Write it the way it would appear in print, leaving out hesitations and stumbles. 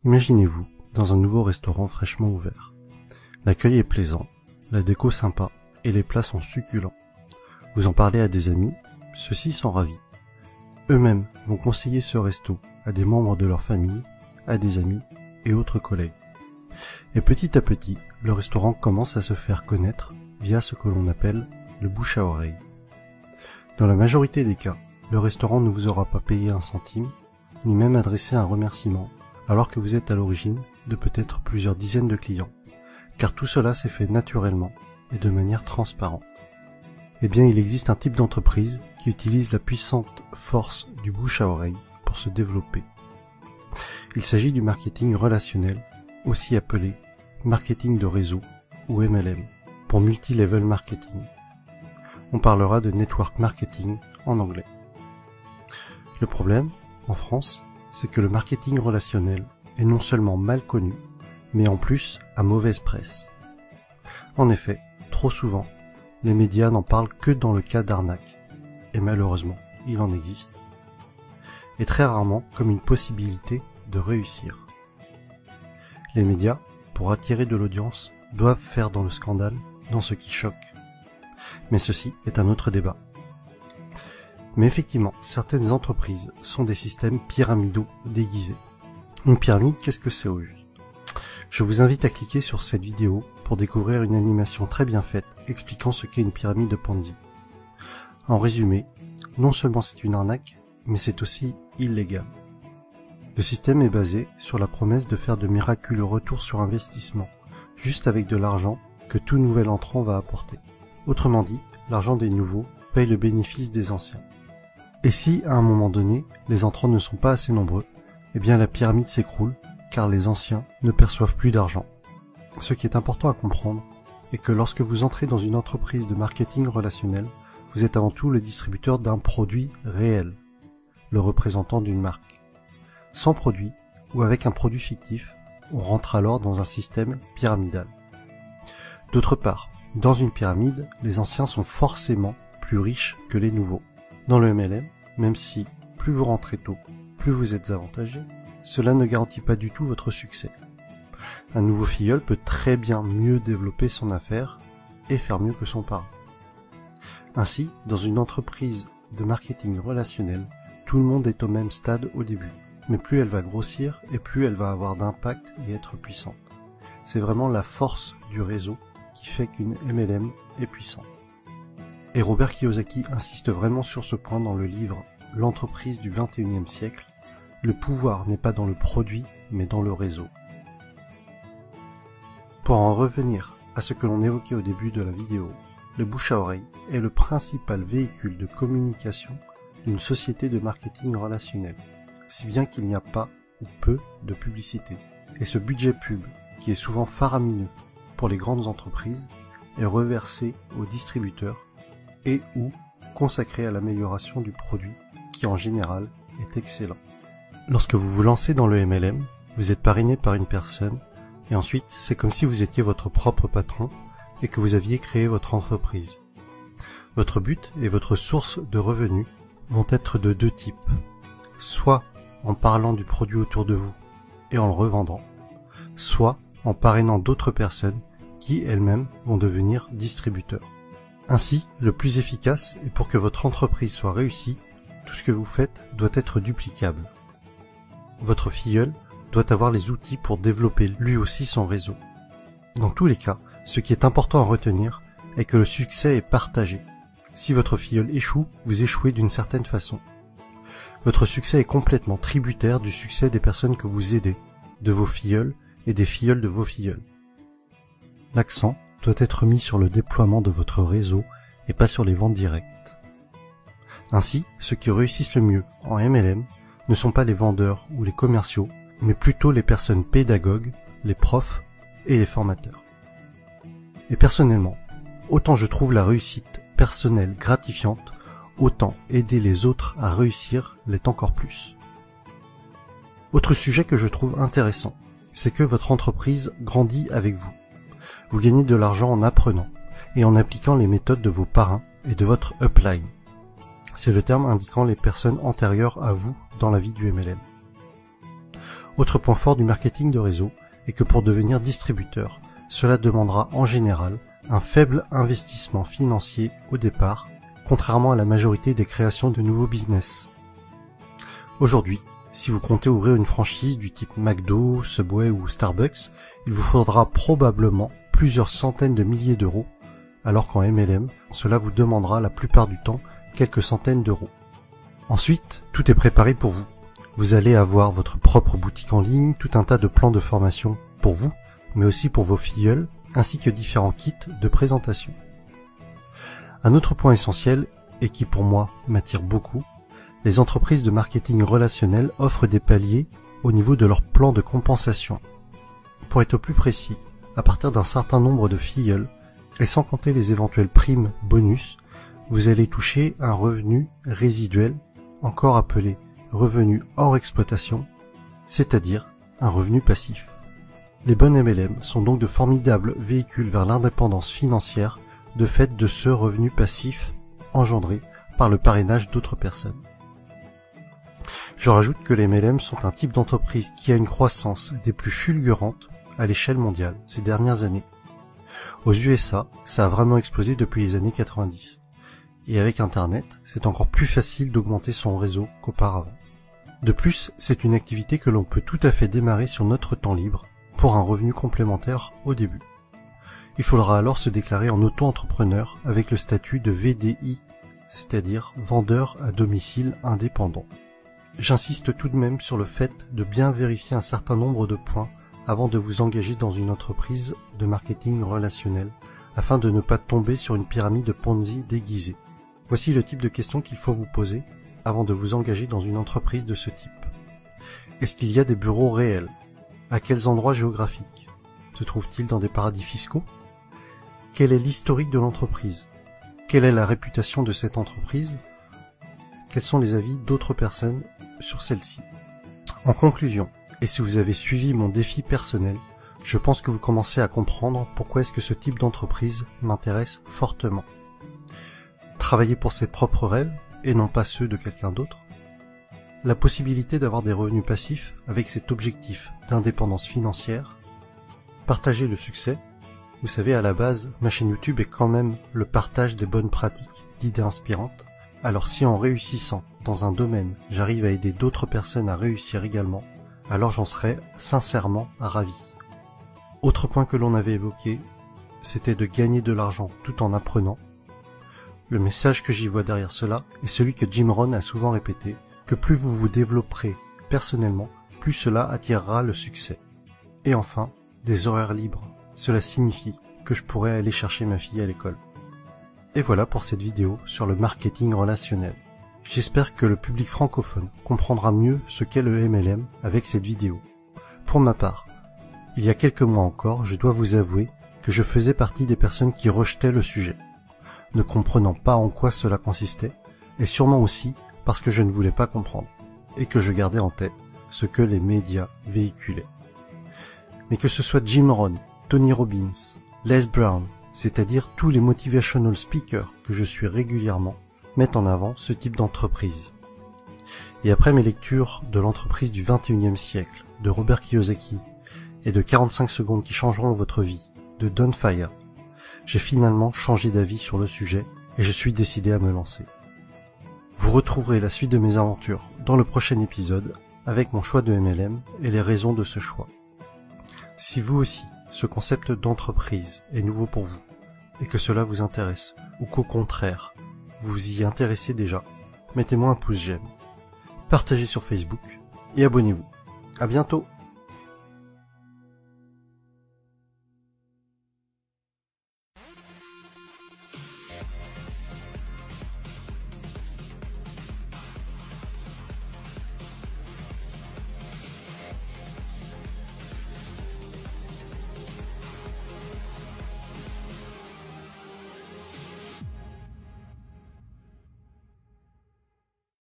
Imaginez-vous dans un nouveau restaurant fraîchement ouvert. L'accueil est plaisant, la déco sympa et les plats sont succulents. Vous en parlez à des amis, ceux-ci sont ravis. Eux-mêmes vont conseiller ce resto à des membres de leur famille, à des amis et autres collègues. Et petit à petit, le restaurant commence à se faire connaître via ce que l'on appelle le bouche à oreille. Dans la majorité des cas, le restaurant ne vous aura pas payé un centime, ni même adressé un remerciement, alors que vous êtes à l'origine de peut-être plusieurs dizaines de clients, car tout cela s'est fait naturellement et de manière transparente. Eh bien, il existe un type d'entreprise qui utilise la puissante force du bouche à oreille pour se développer. Il s'agit du marketing relationnel, aussi appelé marketing de réseau ou MLM, pour multi-level marketing. On parlera de network marketing en anglais. Le problème, en France, c'est que le marketing relationnel est non seulement mal connu, mais en plus à mauvaise presse. En effet, trop souvent, les médias n'en parlent que dans le cas d'arnaque, et malheureusement, il en existe, et très rarement comme une possibilité de réussir. Les médias, pour attirer de l'audience, doivent faire dans le scandale, dans ce qui choque. Mais ceci est un autre débat. Mais effectivement, certaines entreprises sont des systèmes pyramidaux déguisés. Une pyramide, qu'est-ce que c'est au juste? Je vous invite à cliquer sur cette vidéo pour découvrir une animation très bien faite expliquant ce qu'est une pyramide de Ponzi. En résumé, non seulement c'est une arnaque, mais c'est aussi illégal. Le système est basé sur la promesse de faire de miraculeux retours sur investissement, juste avec de l'argent que tout nouvel entrant va apporter. Autrement dit, l'argent des nouveaux paye le bénéfice des anciens. Et si, à un moment donné, les entrants ne sont pas assez nombreux, eh bien la pyramide s'écroule, car les anciens ne perçoivent plus d'argent. Ce qui est important à comprendre est que lorsque vous entrez dans une entreprise de marketing relationnel, vous êtes avant tout le distributeur d'un produit réel, le représentant d'une marque. Sans produit, ou avec un produit fictif, on rentre alors dans un système pyramidal. D'autre part, dans une pyramide, les anciens sont forcément plus riches que les nouveaux. Dans le MLM, même si plus vous rentrez tôt, plus vous êtes avantagé, cela ne garantit pas du tout votre succès. Un nouveau filleul peut très bien mieux développer son affaire et faire mieux que son parent. Ainsi, dans une entreprise de marketing relationnel, tout le monde est au même stade au début, mais plus elle va grossir et plus elle va avoir d'impact et être puissante. C'est vraiment la force du réseau qui fait qu'une MLM est puissante. Et Robert Kiyosaki insiste vraiment sur ce point dans le livre « L'entreprise du XXIe siècle ». Le pouvoir n'est pas dans le produit, mais dans le réseau. Pour en revenir à ce que l'on évoquait au début de la vidéo, le bouche à oreille est le principal véhicule de communication d'une société de marketing relationnel, si bien qu'il n'y a pas ou peu de publicité. Et ce budget pub, qui est souvent faramineux pour les grandes entreprises, est reversé aux distributeurs et ou consacré à l'amélioration du produit, qui en général est excellent. Lorsque vous vous lancez dans le MLM, vous êtes parrainé par une personne, et ensuite c'est comme si vous étiez votre propre patron et que vous aviez créé votre entreprise. Votre but et votre source de revenus vont être de deux types. Soit en parlant du produit autour de vous et en le revendant, soit en parrainant d'autres personnes qui elles-mêmes vont devenir distributeurs. Ainsi, le plus efficace et pour que votre entreprise soit réussie, tout ce que vous faites doit être duplicable. Votre filleul doit avoir les outils pour développer lui aussi son réseau. Dans tous les cas, ce qui est important à retenir est que le succès est partagé. Si votre filleul échoue, vous échouez d'une certaine façon. Votre succès est complètement tributaire du succès des personnes que vous aidez, de vos filleuls et des filleuls de vos filleuls. L'accent doit être mis sur le déploiement de votre réseau et pas sur les ventes directes. Ainsi, ceux qui réussissent le mieux en MLM ne sont pas les vendeurs ou les commerciaux, mais plutôt les personnes pédagogues, les profs et les formateurs. Et personnellement, autant je trouve la réussite personnelle gratifiante, autant aider les autres à réussir l'est encore plus. Autre sujet que je trouve intéressant, c'est que votre entreprise grandit avec vous. Vous gagnez de l'argent en apprenant et en appliquant les méthodes de vos parrains et de votre upline. C'est le terme indiquant les personnes antérieures à vous dans la vie du MLM. Autre point fort du marketing de réseau est que pour devenir distributeur, cela demandera en général un faible investissement financier au départ, contrairement à la majorité des créations de nouveaux business. Aujourd'hui, si vous comptez ouvrir une franchise du type McDo, Subway ou Starbucks, il vous faudra probablement plusieurs centaines de milliers d'euros, alors qu'en MLM, cela vous demandera la plupart du temps quelques centaines d'euros. Ensuite, tout est préparé pour vous. Vous allez avoir votre propre boutique en ligne, tout un tas de plans de formation pour vous, mais aussi pour vos filleuls, ainsi que différents kits de présentation. Un autre point essentiel, et qui pour moi m'attire beaucoup, les entreprises de marketing relationnel offrent des paliers au niveau de leur plan de compensation. Pour être plus précis, à partir d'un certain nombre de filleuls, et sans compter les éventuelles primes bonus, vous allez toucher un revenu résiduel, encore appelé revenu hors exploitation, c'est-à-dire un revenu passif. Les bonnes MLM sont donc de formidables véhicules vers l'indépendance financière de fait de ce revenu passif engendré par le parrainage d'autres personnes. Je rajoute que les MLM sont un type d'entreprise qui a une croissance des plus fulgurantes à l'échelle mondiale ces dernières années. Aux USA, ça a vraiment explosé depuis les années 90. Et avec Internet, c'est encore plus facile d'augmenter son réseau qu'auparavant. De plus, c'est une activité que l'on peut tout à fait démarrer sur notre temps libre pour un revenu complémentaire au début. Il faudra alors se déclarer en auto-entrepreneur avec le statut de VDI, c'est-à-dire vendeur à domicile indépendant. J'insiste tout de même sur le fait de bien vérifier un certain nombre de points avant de vous engager dans une entreprise de marketing relationnel, afin de ne pas tomber sur une pyramide Ponzi déguisée. Voici le type de questions qu'il faut vous poser avant de vous engager dans une entreprise de ce type. Est-ce qu'il y a des bureaux réels? À quels endroits géographiques? Se trouve-t-il dans des paradis fiscaux? Quel est l'historique de l'entreprise? Quelle est la réputation de cette entreprise? Quels sont les avis d'autres personnes sur celle-ci? En conclusion, et si vous avez suivi mon défi personnel, je pense que vous commencez à comprendre pourquoi est-ce que ce type d'entreprise m'intéresse fortement. Travailler pour ses propres rêves et non pas ceux de quelqu'un d'autre. La possibilité d'avoir des revenus passifs avec cet objectif d'indépendance financière. Partager le succès. Vous savez, à la base, ma chaîne YouTube est quand même le partage des bonnes pratiques, d'idées inspirantes. Alors si en réussissant dans un domaine, j'arrive à aider d'autres personnes à réussir également, alors j'en serais sincèrement ravi. Autre point que l'on avait évoqué, c'était de gagner de l'argent tout en apprenant. Le message que j'y vois derrière cela est celui que Jim Rohn a souvent répété, que plus vous vous développerez personnellement, plus cela attirera le succès. Et enfin, des horaires libres. Cela signifie que je pourrais aller chercher ma fille à l'école. Et voilà pour cette vidéo sur le marketing relationnel. J'espère que le public francophone comprendra mieux ce qu'est le MLM avec cette vidéo. Pour ma part, il y a quelques mois encore, je dois vous avouer que je faisais partie des personnes qui rejetaient le sujet, ne comprenant pas en quoi cela consistait, et sûrement aussi parce que je ne voulais pas comprendre, et que je gardais en tête ce que les médias véhiculaient. Mais que ce soit Jim Rohn, Tony Robbins, Les Brown, c'est-à-dire tous les motivational speakers que je suis régulièrement, mettent en avant ce type d'entreprise. Et après mes lectures de l'entreprise du 21e siècle, de Robert Kiyosaki, et de 45 secondes qui changeront votre vie, de Don Fire, j'ai finalement changé d'avis sur le sujet et je suis décidé à me lancer. Vous retrouverez la suite de mes aventures dans le prochain épisode avec mon choix de MLM et les raisons de ce choix. Si vous aussi, ce concept d'entreprise est nouveau pour vous et que cela vous intéresse ou qu'au contraire, vous vous y intéressez déjà, mettez-moi un pouce j'aime, partagez sur Facebook et abonnez-vous. À bientôt!